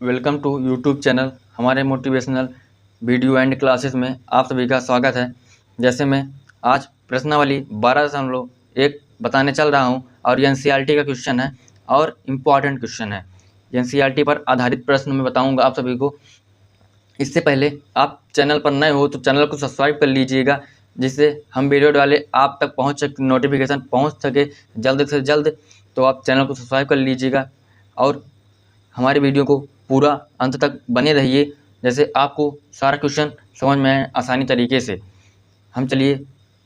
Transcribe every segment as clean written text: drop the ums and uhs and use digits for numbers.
Welcome to YouTube channel. हमारे motivational video and classes में आप सभी का स्वागत है। जैसे मैं आज प्रश्नावली 12.1 बताने चल रहा हूं और ये एनसीईआरटी का क्वेश्चन है और इम्पॉर्टेंट क्वेश्चन है। एनसीईआरटी पर आधारित प्रश्न मैं बताऊंगा आप सभी को। इससे पहले आप चैनल पर नए हो तो चैनल को सब्सक्राइब कर लीजिएगा, जिससे हम वीडियो डाले आप तक पहुँच सके, नोटिफिकेशन पहुँच सके जल्द से जल्द। तो आप चैनल को सब्सक्राइब कर लीजिएगा और हमारी वीडियो को पूरा अंत तक बने रहिए, जैसे आपको सारा क्वेश्चन समझ में आए आसानी तरीके से। हम चलिए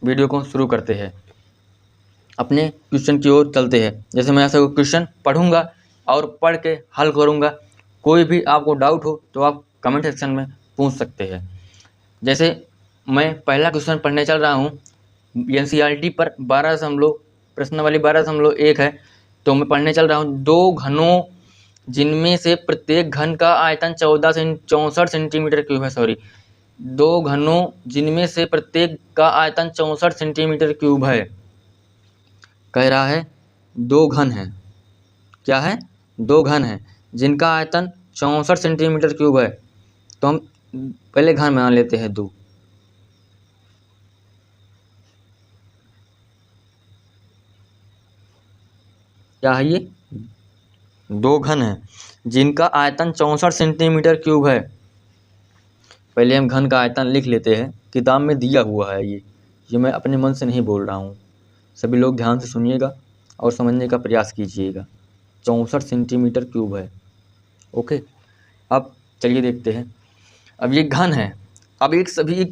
वीडियो को शुरू करते हैं, अपने क्वेश्चन की ओर चलते हैं। जैसे मैं ऐसा क्वेश्चन पढ़ूंगा और पढ़ के हल करूंगा। कोई भी आपको डाउट हो तो आप कमेंट सेक्शन में पूछ सकते हैं। जैसे मैं पहला क्वेश्चन पढ़ने चल रहा हूँ एनसीईआरटी पर 12.1 है। तो मैं पढ़ने चल रहा हूँ, दो घनों जिनमें से प्रत्येक घन का आयतन 64 सेंटीमीटर क्यूब है। दो घनों जिनमें से प्रत्येक का आयतन 64 सेंटीमीटर क्यूब है। कह रहा है दो घन है, क्या है? दो घन है जिनका आयतन 64 सेंटीमीटर क्यूब है। तो हम पहले घन बना लेते हैं दो। क्या है ये? दो घन है जिनका आयतन 64 सेंटीमीटर क्यूब है। पहले हम घन का आयतन लिख लेते हैं, किताब में दिया हुआ है ये मैं अपने मन से नहीं बोल रहा हूँ। सभी लोग ध्यान से सुनिएगा और समझने का प्रयास कीजिएगा। 64 सेंटीमीटर क्यूब है। ओके, अब चलिए देखते हैं। अब ये घन है। अब एक सभी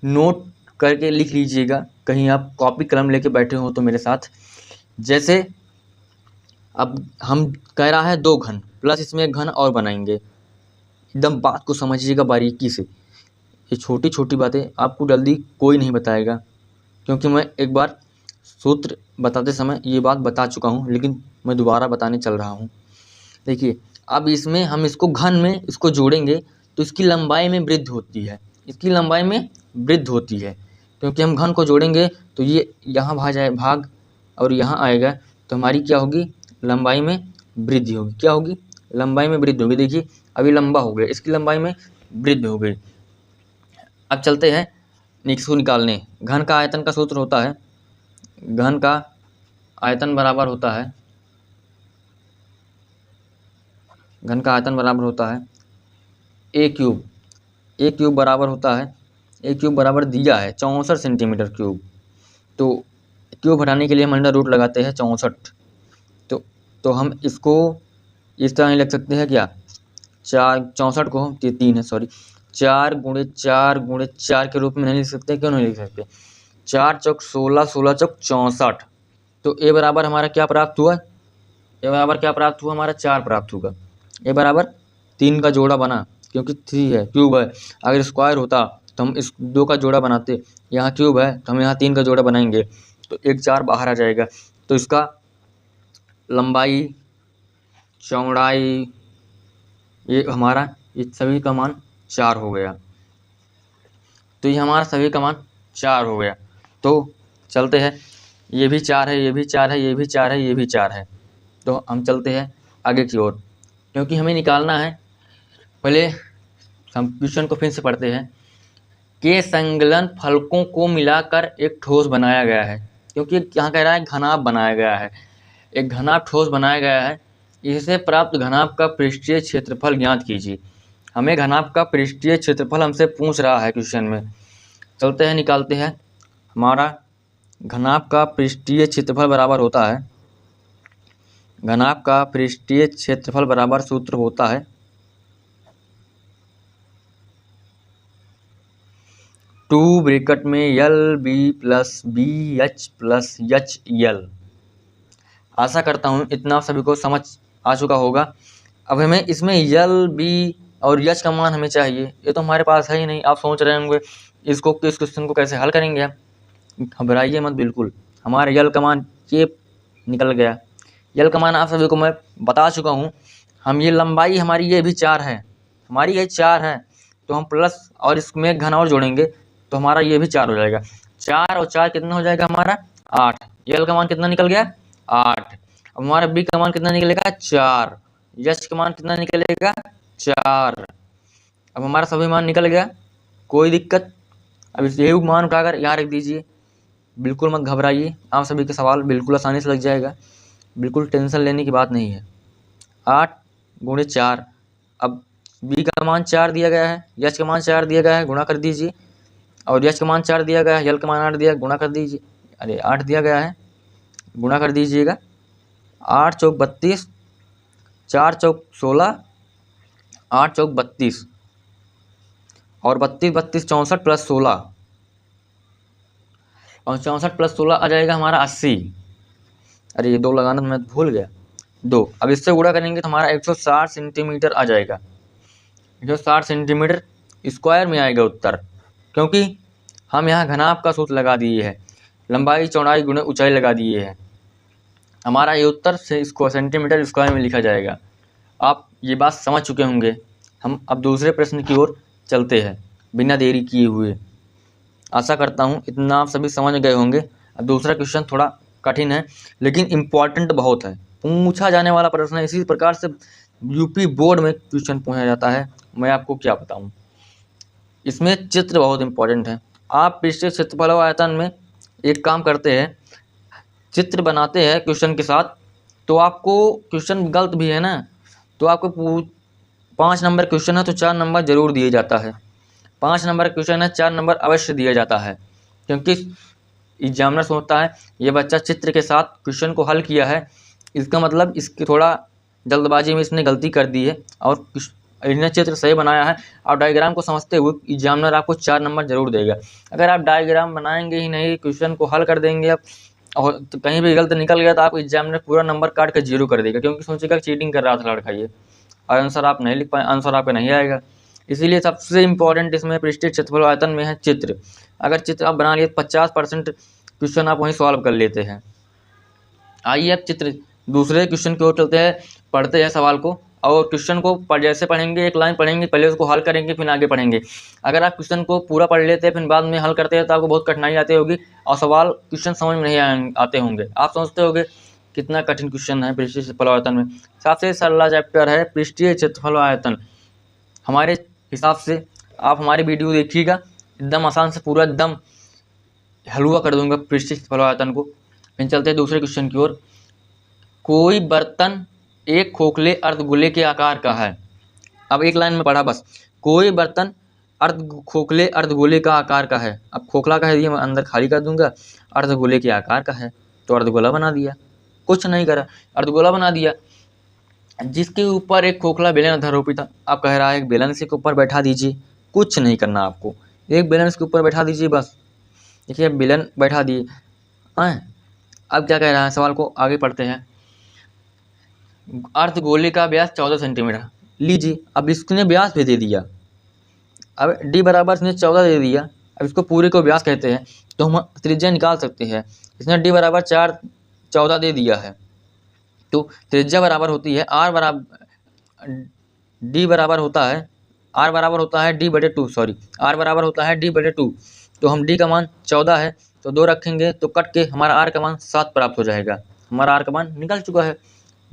नोट करके लिख लीजिएगा, कहीं आप कॉपी कलम लेके बैठे हो तो मेरे साथ। जैसे अब हम कह रहा है दो घन प्लस इसमें एक घन और बनाएंगे। एकदम बात को समझिएगा बारीकी से। ये छोटी छोटी बातें आपको जल्दी कोई नहीं बताएगा, क्योंकि मैं एक बार सूत्र बताते समय ये बात बता चुका हूँ, लेकिन मैं दोबारा बताने चल रहा हूँ। देखिए, अब इसमें हम इसको घन में इसको जोड़ेंगे तो इसकी लंबाई में वृद्धि होती है। इसकी लंबाई में वृद्धि होती है, क्योंकि हम घन को जोड़ेंगे तो ये यहाँ भाग और यहाँ आएगा, तो हमारी क्या होगी? लंबाई में वृद्धि होगी। क्या होगी? लंबाई में वृद्धि होगी। देखिए, अभी लंबा हो गया, इसकी लंबाई में वृद्धि हो गई। अब चलते हैं इसको निकालने। घन का आयतन का सूत्र होता है, घन का आयतन बराबर होता है, घन का आयतन बराबर होता है ए क्यूब। ए क्यूब बराबर होता है, ए क्यूब बराबर दिया है 64 सेंटीमीटर क्यूब। तो क्यूब हटाने के लिए हम अंडर रूट लगाते हैं 64। तो हम इसको इस तरह लिख सकते हैं क्या? 64 को 3 है, 4 गुणे 4 गुणे 4 के रूप में नहीं लिख सकते? क्यों नहीं लिख सकते? 4 चौक 16, 16 चौक 64। तो ए बराबर हमारा क्या प्राप्त हुआ? ए बराबर क्या प्राप्त हुआ? हमारा 4 प्राप्त होगा। ए बराबर 3 का जोड़ा बना, क्योंकि 3 है, क्यूब है। अगर स्क्वायर होता तो हम इस 2 का जोड़ा बनाते। यहाँ क्यूब है तो हम यहाँ 3 का जोड़ा बनाएंगे, तो एक 4 बाहर आ जाएगा। तो इसका लंबाई, चौड़ाई, ये हमारा ये सभी का मान 4 हो गया। तो ये हमारा सभी का मान 4 हो गया। तो चलते हैं, ये भी 4 है, ये भी 4 है, ये भी 4 है, ये भी 4 है। तो हम चलते हैं आगे की ओर, क्योंकि हमें निकालना है। पहले हम क्वेश्चन को फिर से पढ़ते हैं कि संलग्न फलकों को मिलाकर एक ठोस बनाया गया है। क्योंकि यहाँ कह रहा है घनाभ बनाया गया है, एक घनाभ ठोस बनाया गया है। इससे प्राप्त घनाभ का पृष्ठीय क्षेत्रफल ज्ञात कीजिए। हमें घनाभ का पृष्ठीय क्षेत्रफल हमसे पूछ रहा है क्वेश्चन में। चलते हैं, निकालते हैं। हमारा घनाभ का पृष्ठीय क्षेत्रफल बराबर होता है, घनाभ का पृष्ठीय क्षेत्रफल बराबर सूत्र होता है 2 ब्रैकेट में L B plus B H plus H L. आशा करता हूँ इतना सभी को समझ आ चुका होगा। अब हमें इसमें एल बी और एच का मान हमें चाहिए, ये तो हमारे पास है ही नहीं। आप सोच रहे होंगे इसको, इस क्वेश्चन को कैसे हल करेंगे हम। घबराइए मत बिल्कुल, हमारे एल का मान ये निकल गया। एल का मान आप सभी को मैं बता चुका हूँ। हम ये लंबाई हमारी ये भी 4 है, हमारी ये 4 है, तो हम प्लस और इसमें घन और जोड़ेंगे तो हमारा ये भी 4 हो जाएगा। 4 और 4 कितना हो जाएगा? हमारा 8। एल का मान कितना निकल गया? 8। अब हमारा बी का मान कितना निकलेगा? 4। यश का मान कितना निकलेगा 4। अब हमारा सभी मान निकल गया, कोई दिक्कत। अब इस यही मान उठाकर यहाँ रख दीजिए, बिल्कुल मत घबराइए, आप सभी के सवाल बिल्कुल आसानी से लग जाएगा, बिल्कुल टेंशन लेने की बात नहीं है। 8 गुणे 4, अब बी का मान 4 दिया गया है, यश का मान 4 दिया गया है, गुणा कर दीजिए, और यश का मान 4 दिया गया है, यल का मान 8 दिया, गुणा कर दीजिए, अरे 8 दिया गया है, गुणा कर दीजिएगा। 8 चौक 32, 4 चौक 16, 8 चौक 32, और 32 32 64 प्लस 16, और 64 प्लस 16 आ जाएगा हमारा 80। अरे ये 2 लगाना तो मैं भूल गया, 2। अब इससे गुणा करेंगे तो हमारा 160 सेंटीमीटर आ जाएगा। 160 सेंटीमीटर स्क्वायर में आएगा उत्तर, क्योंकि हम यहाँ घनाभ का सूत्र लगा दिए हैं, लंबाई चौड़ाई गुणे ऊंचाई लगा दिए हैं। हमारा ये उत्तर से इसको सेंटीमीटर स्क्वायर में लिखा जाएगा। आप ये बात समझ चुके होंगे। हम अब दूसरे प्रश्न की ओर चलते हैं बिना देरी किए हुए। आशा करता हूँ इतना आप सभी समझ गए होंगे। अब दूसरा क्वेश्चन थोड़ा कठिन है, लेकिन इम्पॉर्टेंट बहुत है, पूछा जाने वाला प्रश्न है। इसी प्रकार से यूपी बोर्ड में क्वेश्चन पूछा जाता है, मैं आपको क्या बताऊँ। इसमें चित्र बहुत इम्पॉर्टेंट है। आप पृष्ठीय क्षेत्रफल और आयतन में एक काम करते हैं, चित्र बनाते हैं क्वेश्चन के साथ, तो आपको क्वेश्चन गलत भी है ना, तो आपको 5 नंबर क्वेश्चन है तो 4 नंबर जरूर दिए जाता है। 5 नंबर क्वेश्चन है, 4 नंबर अवश्य दिया जाता है, क्योंकि एग्जामिनर सोचता है ये बच्चा चित्र के साथ क्वेश्चन को हल किया है, इसका मतलब इसकी थोड़ा जल्दबाजी में इसने गलती कर दी है और इसने चित्र सही बनाया है। और डायग्राम को समझते हुए एग्जामिनर आपको 4 नंबर जरूर देगा। अगर आप डायग्राम बनाएंगे ही नहीं, क्वेश्चन को हल कर देंगे आप और तो कहीं भी गलत निकल गया तो आप एग्जामिनर पूरा नंबर काट कर 0 कर देगा, क्योंकि सोचेगा चीटिंग कर रहा था लड़का ये, और आंसर आप नहीं लिख पाए, आंसर आपका नहीं आएगा। इसीलिए सबसे इम्पोर्टेंट इसमें पृष्ठीय क्षेत्रफल आयतन में है चित्र। अगर चित्र आप बना लिए 50% क्वेश्चन आप वहीं सॉल्व कर लेते हैं। आइए अब चित्र दूसरे क्वेश्चन की ओर चलते हैं, पढ़ते हैं सवाल को, और क्वेश्चन को जैसे पढ़ेंगे एक लाइन पढ़ेंगे, पहले उसको हल करेंगे फिर आगे पढ़ेंगे। अगर आप क्वेश्चन को पूरा पढ़ लेते हैं फिर बाद में हल करते हैं तो आपको बहुत कठिनाई आती होगी और सवाल क्वेश्चन समझ में नहीं आते होंगे। आप सोचते होंगे कितना कठिन क्वेश्चन है पृष्ठीय क्षेत्रफल आयतन में। सबसे सरल चैप्टर है पृष्ठीय क्षेत्रफल आयतन। हमारे हिसाब से आप हमारी वीडियो देखिएगा, एकदम आसान से पूरा एकदम हलवा कर दूंगा पृष्ठीय क्षेत्रफल आयतन को। फिर चलते हैं दूसरे क्वेश्चन की ओर। कोई बर्तन एक खोखले अर्धगोले के आकार का है। अब एक लाइन में पढ़ा बस, कोई बर्तन खोखले अर्धगोले का आकार का है। अब खोखला कह दिया, मैं अंदर खाली कर दूंगा, अर्धगोले के आकार का है तो अर्धगोला बना दिया, कुछ नहीं करा, अर्धगोला बना दिया, जिसके ऊपर एक खोखला बेलन अध्यारोपित था। अब कह रहा है एक बेलन के ऊपर बैठा दीजिए, कुछ नहीं करना आपको, एक बेलन के ऊपर बैठा दीजिए बस। देखिए बेलन बैठा दिए। अब क्या कह रहा है, सवाल को आगे पढ़ते हैं। अर्धगोले का व्यास 14 सेंटीमीटर लीजिए। अब इसने व्यास भी दे दिया, अब डी बराबर इसने 14 दे दिया। अब इसको पूरे को व्यास कहते हैं तो हम त्रिज्या निकाल सकते हैं। इसने डी बराबर 14 दे दिया है, तो त्रिज्या बराबर होती है आर बराबर डी बराबर होता है आर बराबर होता है डी बटे 2, सॉरी आर बराबर होता है डी बटे 2। तो हम डी का मान 14 है तो 2 रखेंगे तो कट के हमारा आर का मान 7 प्राप्त हो जाएगा। हमारा आर का मान निकल चुका है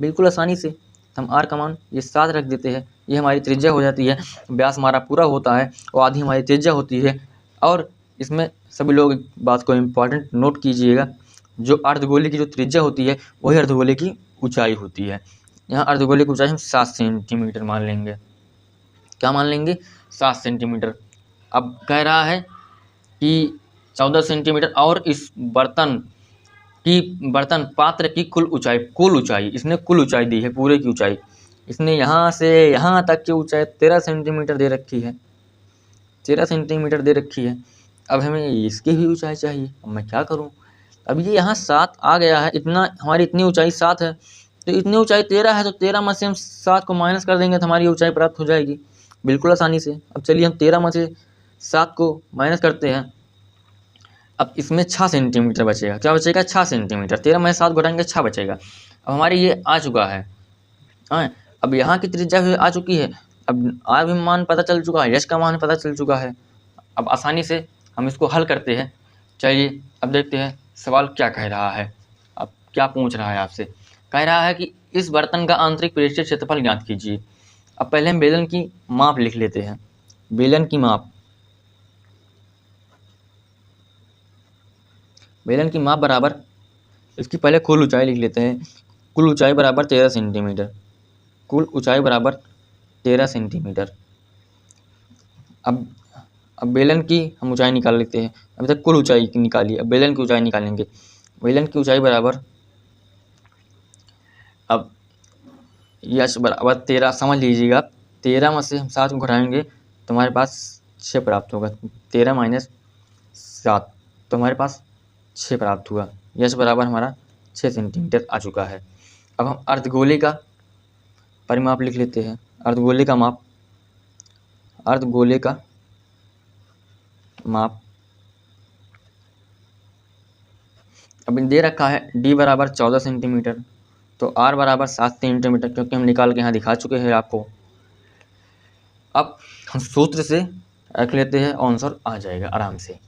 बिल्कुल आसानी से। हम आर का मान ये 7 रख देते हैं, ये हमारी त्रिज्या हो जाती है। व्यास हमारा पूरा होता है और आधी हमारी त्रिज्या होती है। और इसमें सभी लोग बात को इम्पॉर्टेंट नोट कीजिएगा, जो अर्धगोले की जो त्रिज्या होती है वही अर्धगोले की ऊंचाई होती है। यहाँ अर्धगोले की ऊंचाई हम 7 सेंटीमीटर मान लेंगे। क्या मान लेंगे? 7 सेंटीमीटर। अब कह रहा है कि 14 सेंटीमीटर और इस बर्तन पात्र की कुल ऊंचाई इसने कुल ऊंचाई दी है, पूरे की ऊंचाई इसने यहाँ से यहाँ तक की ऊंचाई 13 सेंटीमीटर दे रखी है, 13 सेंटीमीटर दे रखी है। अब हमें इसकी भी ऊंचाई चाहिए, अब मैं क्या करूँ? अब ये यहाँ 7 आ गया है, इतना हमारी इतनी ऊंचाई 7 है तो इतनी ऊंचाई 13 है, तो 13 में से हम 7 को माइनस कर देंगे तो हमारी ऊंचाई प्राप्त हो जाएगी बिल्कुल आसानी से। अब चलिए हम 13 में से 7 को माइनस करते हैं। अब इसमें 6 सेंटीमीटर बचेगा। क्या बचेगा? 6 सेंटीमीटर। 13 में 7 घटाएंगे 6 बचेगा। अब हमारी ये आ चुका है। अब यहाँ की त्रिज्या भी आ चुकी है, अब आर भी मान पता चल चुका है, यश का मान पता चल चुका है। अब आसानी से हम इसको हल करते हैं। चलिए अब देखते हैं सवाल क्या कह रहा है, अब क्या पूछ रहा है आपसे। कह रहा है कि इस बर्तन का आंतरिक पृष्ठीय क्षेत्रफल ज्ञात कीजिए। अब पहले हम बेलन की माप लिख लेते हैं। बेलन की माप, बेलन की माप बराबर, इसकी पहले कुल ऊंचाई लिख लेते हैं। कुल ऊंचाई बराबर 13 सेंटीमीटर। कुल ऊंचाई बराबर 13 सेंटीमीटर। अब बेलन की हम ऊंचाई निकाल लेते हैं। अभी तक कुल ऊंचाई निकाली, अब बेलन की ऊंचाई निकालेंगे। बेलन की ऊंचाई बराबर, अब यश बराबर 13 समझ लीजिएगा। 13 में से हम 7 को घटाएंगे तो हमारे पास 6 प्राप्त होगा। 13 माइनस 7 तो हमारे पास 6 प्राप्त हुआ। यश बराबर हमारा 6 सेंटीमीटर आ चुका है। अब हम अर्धगोले का परिमाप लिख लेते हैं। अर्धगोले का माप, अर्धगोले का माप अब दे रखा है d बराबर 14 सेंटीमीटर, तो r बराबर 7 सेंटीमीटर, क्योंकि हम निकाल के यहाँ दिखा चुके हैं आपको। अब हम सूत्र से रख लेते हैं, आंसर आ जाएगा आराम से।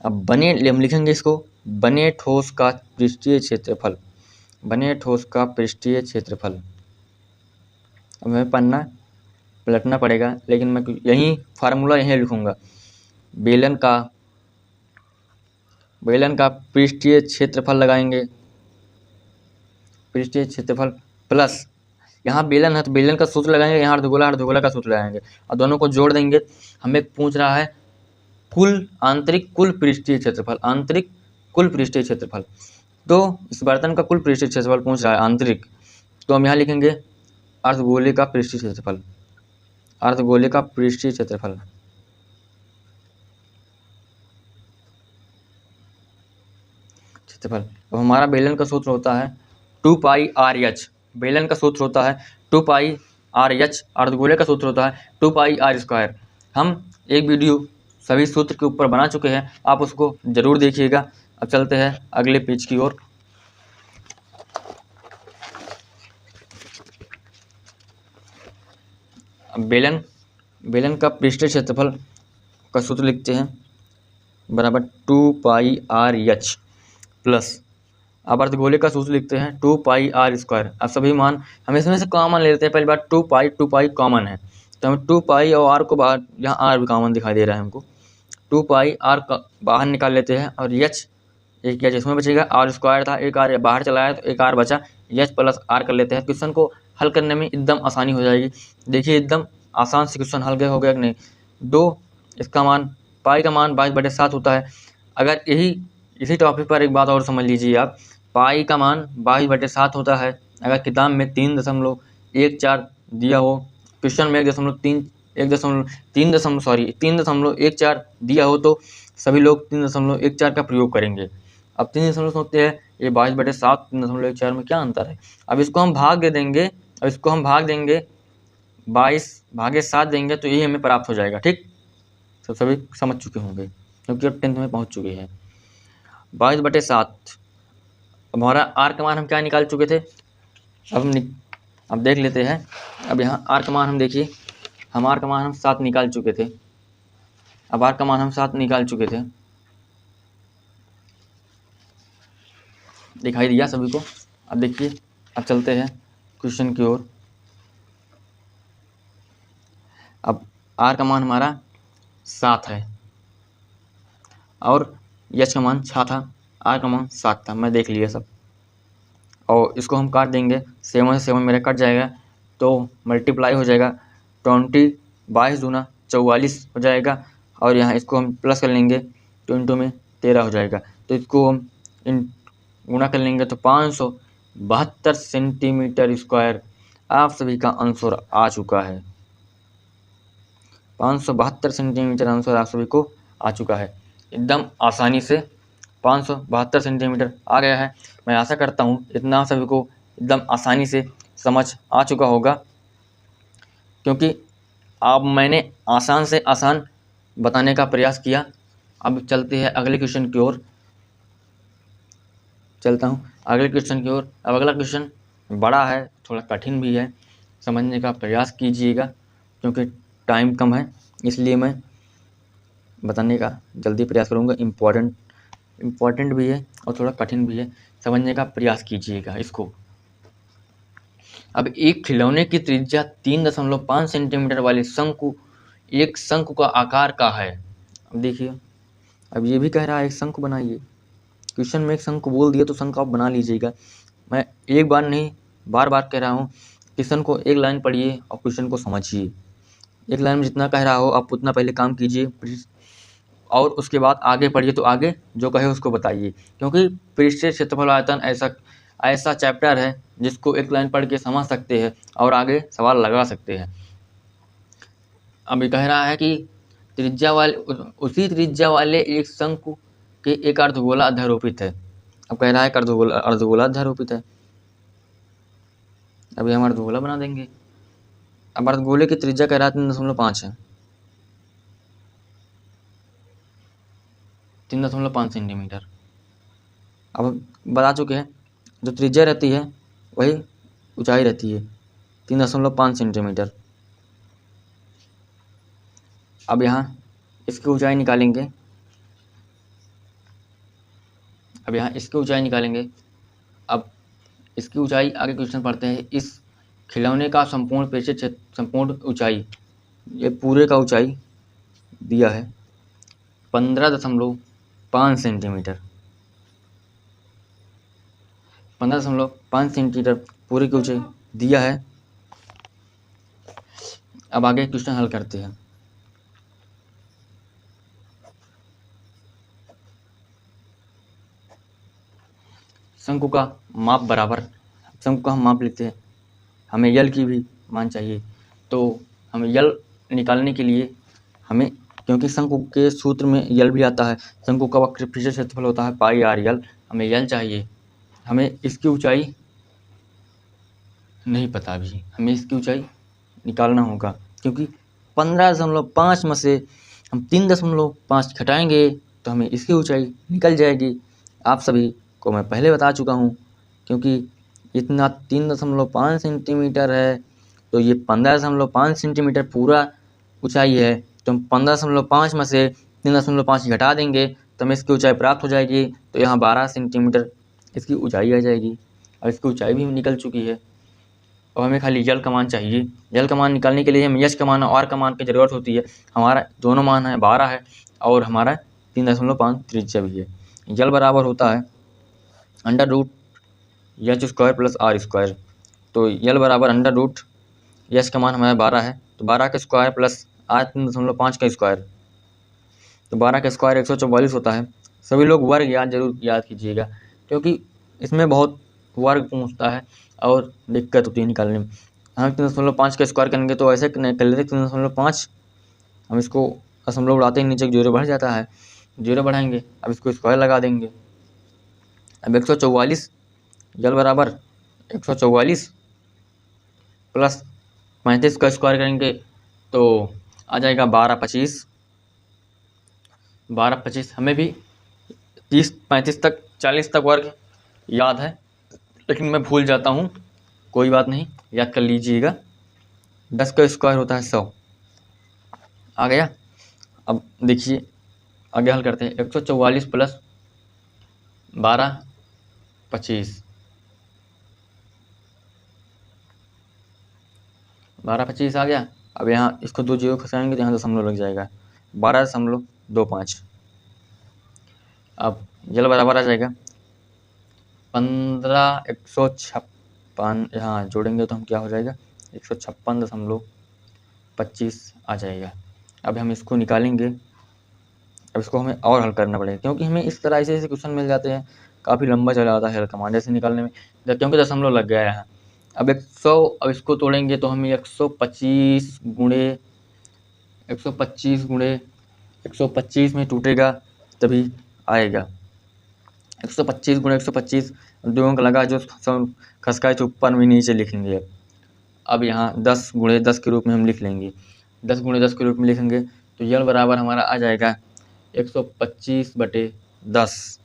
अब बने, हम लिखेंगे इसको, बने ठोस का पृष्ठीय क्षेत्रफल, बने ठोस का पृष्ठीय क्षेत्रफल। अब हमें पन्ना पलटना पड़ेगा, लेकिन मैं यही फार्मूला यहीं लिखूंगा। बेलन का पृष्ठीय क्षेत्रफल लगाएंगे, पृष्ठीय क्षेत्रफल प्लस, यहाँ बेलन है तो बेलन का सूत्र लगाएंगे, यहाँ अर्धगोला का सूत्र लगाएंगे और दोनों को जोड़ देंगे। हमें पूछ रहा है कुल आंतरिक कुल पृष्ठीय क्षेत्रफल, आंतरिक कुल पृष्ठीय क्षेत्रफल। तो इस बर्तन का कुल पृष्ठीय क्षेत्रफल पूछ रहा है आंतरिक, तो हम यहाँ लिखेंगे अर्धगोले का पृष्ठीय क्षेत्रफल, अर्धगोले का पृष्ठीय क्षेत्रफल। अब हमारा बेलन का सूत्र होता है 2 पाई आर एच, बेलन का सूत्र होता है 2 पाई आर एच, अर्धगोले का सूत्र होता है 2 पाई आर स्क्वायर। हम एक वीडियो सभी सूत्र के ऊपर बना चुके हैं, आप उसको जरूर देखिएगा। अब चलते हैं अगले पेज की ओर। बेलन का पृष्ठीय क्षेत्रफल का सूत्र लिखते हैं बराबर 2 पाई आर एच प्लस, अब अर्धगोले का सूत्र लिखते हैं 2 पाई आर स्क्वायर। अब सभी मान हम इसमें से कॉमन ले लेते हैं। पहली बार 2 पाई कॉमन है, तो हम 2 पाई और आर को बाहर, यहाँ आर भी कॉमन दिखाई दे रहा है हमको, 2 पाई आर का बाहर निकाल लेते हैं और एच, एक एच इसमें बचेगा, आर स्क्वायर था, एक आर बाहर चला है तो एक आर बचा, एच प्लस आर कर लेते हैं। क्वेश्चन को हल करने में एकदम आसानी हो जाएगी। देखिए एकदम आसान से क्वेश्चन हल हो गया कि नहीं। 2, इसका मान पाई का मान 22/7 होता है। अगर इसी टॉपिक पर एक बात और समझ लीजिए आप, पाई का मान 22/7 होता है। अगर किताब में 3.14 दिया हो, क्वेश्चन में 3.14 दिया हो तो सभी लोग 3.14 का प्रयोग करेंगे। अब 3 दशमलव सोचते हैं ये 22/7 3.14 में क्या अंतर है। अब इसको हम भाग दे देंगे, अब इसको हम भाग देंगे 22/7 देंगे तो यही हमें प्राप्त हो जाएगा। ठीक, सब सभी समझ चुके होंगे क्योंकि अब 10th में पहुँच चुके हैं। 22/7, अब हमारा आर का मान हम क्या निकाल चुके थे, अब देख लेते हैं। अब यहाँ आर का मान हम देखिए, आर का मान हम 7 निकाल चुके थे। अब आर का मान हम 7 निकाल चुके थे, दिखाई दिया सभी को। अब देखिए, अब चलते हैं क्वेश्चन की ओर। अब आर का मान हमारा 7 है और एच का मान 6 था, आर का मान 7 था, मैं देख लिया सब। और इसको हम काट देंगे, 7 से 7 मेरा कट जाएगा तो मल्टीप्लाई हो जाएगा, 20 22 दूना 44 हो जाएगा। और यहाँ इसको हम प्लस कर लेंगे तो इंटू में 13 हो जाएगा, तो इसको हम गुणा कर लेंगे तो 572 सेंटीमीटर स्क्वायर आप सभी का आंसर आ चुका है। 572 सेंटीमीटर आंसर आप सभी को आ चुका है। एकदम आसानी से 572 सेंटीमीटर आ गया है। मैं आशा करता हूँ इतना सभी को एकदम आसानी से समझ आ चुका होगा, क्योंकि अब मैंने आसान से आसान बताने का प्रयास किया। अब चलते हैं अगले क्वेश्चन की ओर, चलता हूँ अगले क्वेश्चन की ओर। अब अगला क्वेश्चन बड़ा है, थोड़ा कठिन भी है, समझने का प्रयास कीजिएगा क्योंकि टाइम कम है, इसलिए मैं बताने का जल्दी प्रयास करूँगा। इम्पोर्टेंट भी है और थोड़ा कठिन भी है, समझने का प्रयास कीजिएगा इसको। अब एक खिलौने की त्रिज्या 3.5 सेंटीमीटर वाले शंकु एक शंकु का आकार का है। अब देखिए, अब ये भी कह रहा है एक शंकु बनाइए। क्वेश्चन में एक शंकु बोल दिया तो शंकु आप बना लीजिएगा। मैं एक बार नहीं बार बार कह रहा हूँ, क्वेश्चन को एक लाइन पढ़िए और क्वेश्चन को समझिए। एक लाइन में जितना कह रहा हो आप उतना पहले काम कीजिए, और उसके बाद आगे पढ़िए तो आगे जो कहे उसको बताइए। क्योंकि पृष्ठीय क्षेत्रफल आयतन ऐसा चैप्टर है जिसको एक लाइन पढ़ के समझ सकते हैं और आगे सवाल लगा सकते हैं। अब ये कह रहा है कि उसी त्रिज्या वाले एक शंकु के एक अर्धगोला अध्यारोपित है। अब कह रहा है अर्धगोला अध्यारोपित है। अभी हम अर्धगोला बना देंगे। अब अर्धगोले की त्रिज्या कह रहा है 3.5 है, 3.5 सेंटीमीटर। अब बता चुके हैं जो त्रिज्या रहती है वही ऊंचाई रहती है, 3.5 सेंटीमीटर। अब यहाँ इसकी ऊंचाई निकालेंगे। अब इसकी ऊंचाई आगे क्वेश्चन पढ़ते हैं। इस खिलौने का संपूर्ण ऊंचाई, ये पूरे का ऊंचाई दिया है 15.5 सेंटीमीटर। 15.5 सेंटीमीटर पूरे की ऊंचाई दिया है। अब आगे क्वेश्चन हल करते हैं। शंकु का माप बराबर, शंकु का हम माप लेते हैं, हमें यल की भी मान चाहिए। तो हमें यल निकालने के लिए हमें, क्योंकि शंकु के सूत्र में यल भी आता है, शंकु का वक्र पृष्ठीय क्षेत्रफल होता है पाई आर यल, हमें यल चाहिए। हमें इसकी ऊंचाई नहीं पता, अभी हमें इसकी ऊंचाई निकालना होगा। क्योंकि 15.5 में से हम 3.5 घटाएंगे तो हमें इसकी ऊंचाई निकल जाएगी। आप सभी को मैं पहले बता चुका हूँ। क्योंकि इतना 3.5 सेंटीमीटर है तो ये 15.5 सेंटीमीटर पूरा ऊंचाई है। तो हम 15.5 में से 3.5 घटा देंगे तो हमें इसकी ऊंचाई प्राप्त हो जाएगी। तो यहाँ 12 सेंटीमीटर इसकी ऊंचाई आ जाएगी, और इसकी ऊंचाई भी निकल चुकी है। और हमें खाली यल का मान चाहिए। यल का मान निकालने के लिए हमें यश का मान और का मान की ज़रूरत होती है। हमारा दोनों मान है 12 है और हमारा 3.5 त्रिज्या भी है। यल बराबर होता है √h² प्लस r²। तो यल बराबर √ यश का मान हमारा 12 है, तो 12 का स्क्वायर प्लस r 3.5 का स्क्वायर, तो 12 का स्क्वायर 144 होता है। सभी लोग वर्ग जरूर याद कीजिएगा, क्योंकि इसमें बहुत वर्ग पूछता है और दिक्कत होती है निकालने में। हम 3.5 का स्क्वायर करेंगे तो ऐसे कर लेते 3.5, हम इसको दशमलव उड़ाते ही नीचे जीरो बढ़ जाता है, जीरो बढ़ाएंगे। अब इसको स्क्वायर लगा देंगे। अब 144 यल बराबर 144 प्लस 35 का स्क्वायर करेंगे तो आ जाएगा 12×25। 12×25 हमें भी 30, 35 तक 40 तक वर्ग याद है, लेकिन मैं भूल जाता हूँ, कोई बात नहीं, याद कर लीजिएगा। 10 का स्क्वायर होता है 100। आ गया। अब देखिए आगे हल करते हैं। 144 प्लस 12×25, 12×25 आ गया। अब यहाँ इसको 2 जीरो खसाएंगे तो यहाँ दशमलव लग जाएगा, 12.25। अब यल बराबर आ जाएगा 156, यहाँ जोड़ेंगे तो हम क्या हो जाएगा 156.25 आ जाएगा। अब हम इसको निकालेंगे। अब इसको हमें और हल करना पड़ेगा, क्योंकि हमें इस तरह ऐसे क्वेश्चन मिल जाते हैं, काफ़ी लंबा चला जाता है कमांड ऐसे निकालने में, क्योंकि दशमलव लग गया है यहाँ। अब 100, अब इसको तोड़ेंगे तो हमें 125 में टूटेगा तभी आएगा। 125 × 125 दो अंक लगा, जो खसका तो ऊपर में नीचे लिखेंगे। अब यहाँ 10 × 10 के रूप में हम लिख लेंगे। 10 × 10 के रूप में लिखेंगे तो यल बराबर हमारा आ जाएगा 125/10।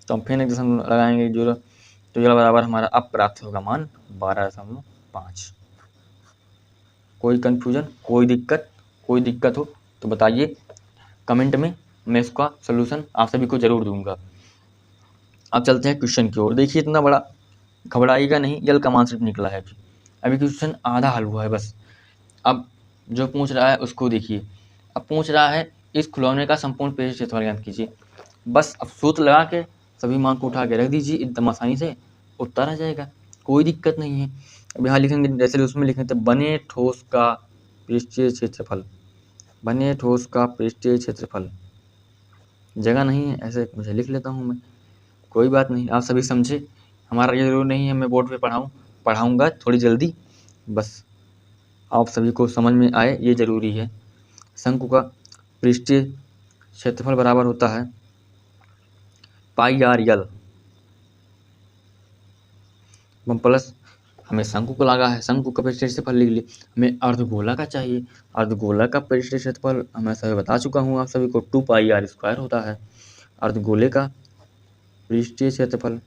तो हम फिर एक दशमलव लगाएंगे जीरो, तो यल बराबर हमारा अब प्राप्त होगा मान 12.5। कोई कन्फ्यूजन, कोई दिक्कत हो तो बताइए कमेंट में, मैं इसका सलूशन आप सभी को ज़रूर दूंगा। अब चलते हैं क्वेश्चन की ओर। देखिए इतना बड़ा घबराइएगा नहीं, यल का मान सिर्फ निकला है। अभी क्वेश्चन आधा हल हुआ है बस। अब जो पूछ रहा है उसको देखिए। अब पूछ रहा है इस खिलौने का संपूर्ण पृष्ठ क्षेत्रफल ज्ञात कीजिए। बस अब सूत्र लगा के सभी मान को उठा के रख दीजिए, एकदम आसानी से उत्तर आ जाएगा, कोई दिक्कत नहीं है। अब यहाँ लिखेंगे जैसे उसमें लिखे थे, बने ठोस का पृष्ठीय क्षेत्रफल, बने ठोस का पृष्ठीय क्षेत्रफल। जगह नहीं है, ऐसे मुझे लिख लेता हूँ मैं, कोई बात नहीं, आप सभी समझे। हमारा ये जरूर नहीं है मैं बोर्ड पे पढ़ाऊँगा थोड़ी जल्दी, बस आप सभी को समझ में आए ये जरूरी है। शंकु का पृष्ठीय क्षेत्रफल बराबर होता है पाई आर यल प्लस, हमें शंकु को लगा है, शंकु का पृष्ठीय क्षेत्रफल लिख लिए। हमें अर्धगोला का चाहिए, अर्धगोला का पृष्ठीय क्षेत्रफल मैं सभी बता चुका हूँ आप सभी को, 2 पाई आर स्क्वायर होता है। अर्धगोले का पृष्ठीय क्षेत्रफल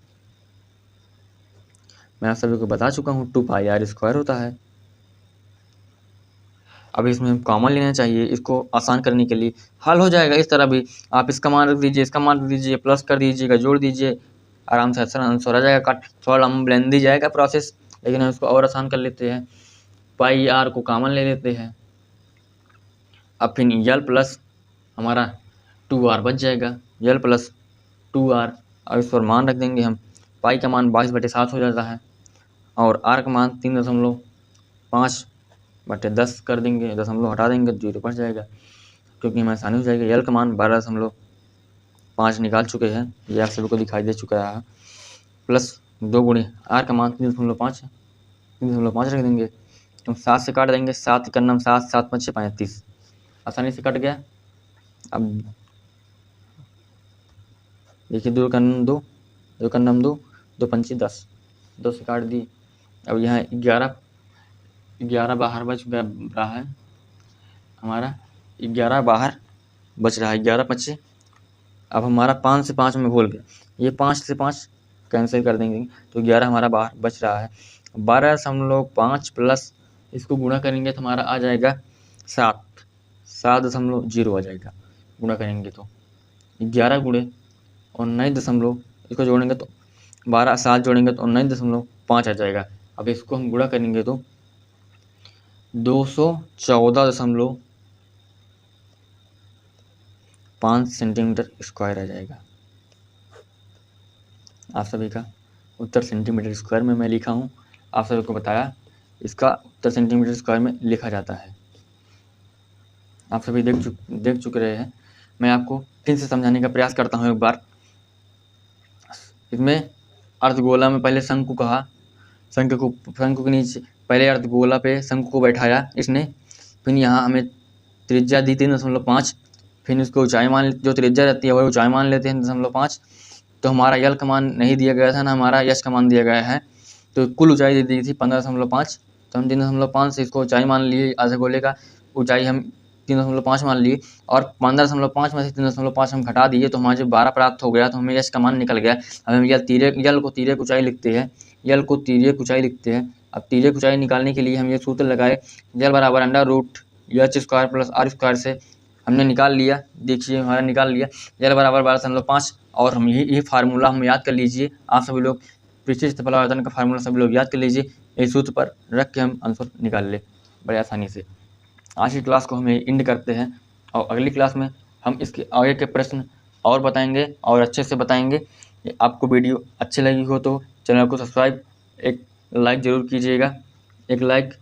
मैं आप सभी को बता चुका हूँ, 2 पाई आर स्क्वायर होता है। अब इसमें हम कॉमन लेना चाहिए, इसको आसान करने के लिए हल हो जाएगा इस तरह भी। आप इसका मान रख दीजिए, इसका मान रख दीजिए, प्लस कर दीजिएगा, जोड़ दीजिए, आराम से आंसर आ जाएगा। कट थोड़ा लेंदी जाएगा प्रोसेस, लेकिन हम इसको और आसान कर लेते हैं। पाई आर को कॉमन ले लेते हैं। अब फिर यल प्लस हमारा 2r बच जाएगा, यल प्लस 2r। अब इस पर मान रख देंगे हम, पाई का मान 22/7 हो जाता है और r का मान 3.5/10 कर देंगे, दशमलव हटा देंगे, 0 बच जाएगा, क्योंकि हमें आसानी हो जाएगी। यल का मान 12.5 निकाल चुके हैं, ये आप सभी को दिखाई दे चुका है, प्लस 2 गुणे r का मान 3.5 है, 3.5 रख देंगे। तो 7 से काट देंगे, 7 का नाम 7, 7 5 35, आसानी से कट गया। अब देखिए 2 का नाम 2, 2 का नाम 2, 2 पंची 10, 2 से काट दी। अब यहाँ 11 बाहर बच रहा है हमारा, 11 बाहर बच रहा है, 11 पच्चे। अब हमारा 5 से 5 में भूल गया, ये 5 से 5 कैंसिल कर देंगे, तो 11 हमारा बाहर बच रहा है। 12.5 प्लस इसको गुणा करेंगे तो हमारा आ जाएगा 7.0 आ जाएगा, गुणा करेंगे तो 11 गुणे 19 इसको जोड़ेंगे तो 12, 7 जोड़ेंगे तो 19.5 आ जाएगा। अब इसको हम गुणा करेंगे तो 214.5 सेंटीमीटर स्क्वायर आ जाएगा। आप सभी का उत्तर सेंटीमीटर स्क्वायर में मैं लिखा हूँ, आप सभी को बताया इसका उत्तर सेंटीमीटर स्क्वायर में लिखा जाता है। आप सभी देख चुके रहे हैं, मैं आपको फिर से समझाने का प्रयास करता हूँ एक बार। इसमें अर्धगोला में पहले शंकु कहा, शंकु के नीचे पहले अर्धगोला पे शंकु को बैठाया इसने, फिर यहाँ हमें त्रिज्या दी 3.5, फिर इसको ऊंचाई मान, जो त्रिज्या रहती है वही ऊंचाई मान लेते हैं 3.5। तो हमारा यल का मान नहीं दिया गया था ना, हमारा यश का मान दिया गया है, तो कुल ऊंचाई दे दी थी 15.5, तो हम 3.5 से इसको ऊंचाई मान लिए, अर्धगोले का ऊंचाई हम 3.5 मान लिए, और 15.5 में से 3.5 हम घटा दिए, तो हमारा जो 12 प्राप्त हो गया, तो हमें यश का मान निकल गया। अब हम यल को तिर्यक ऊंचाई लिखते हैं, यल को तिर्यक ऊंचाई लिखते हैं। अब तिर्यक ऊंचाई निकालने के लिए हम ये सूत्र लगाए, यल बराबर √h² प्लस r² से हमने निकाल लिया। देखिए हमारा निकाल लिया, यल बराबर 12.5, और हम यही फार्मूला हम याद कर लीजिए, आप सभी लोग पृष्ठीय क्षेत्रफल आयतन का फार्मूला सभी लोग याद कर लीजिए, इस सूत्र पर रख के हम आंसर निकाल ले बड़े आसानी से। आज की क्लास को हम एंड करते हैं, और अगली क्लास में हम इसके आगे के प्रश्न और बताएंगे और अच्छे से बताएंगे। आपको वीडियो अच्छी लगी हो तो चैनल को सब्सक्राइब, एक लाइक ज़रूर कीजिएगा, एक लाइक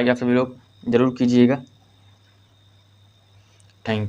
आप सभी लोग ज़रूर कीजिएगा। Thank you.